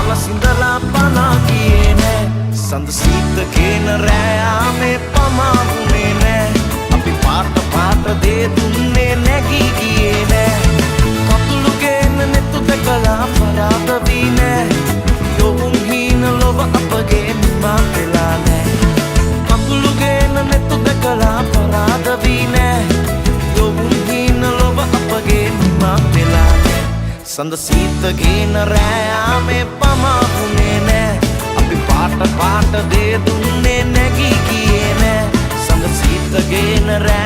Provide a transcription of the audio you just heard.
කාලා සිඳලා පනා ගියේ නෑ සඳ සීත කේන රෑ ආමේ පමාවුනේ නෑ අපි පාට පාට දේ දුන්නේ නැගී ගියේ නෑ කතුළු ගේන නෙතු දෙකලා පරාද වී නෑ යොවුන් හීන ලොව අපගේ නිමා වෙලා නෑ කතුළු ගේන නෙතු දෙකලා පරාද වී නෑ යොවුන් හීන ලොව අපගේ නිමා වෙලා නෑ සඳ සීත ගේන රෑ ආමේ පමාවුනේ නෑ අපි පාට පාට දේ දුන්නේ නැගී ගියේ නෑ සඳ සීත ගේන රෑ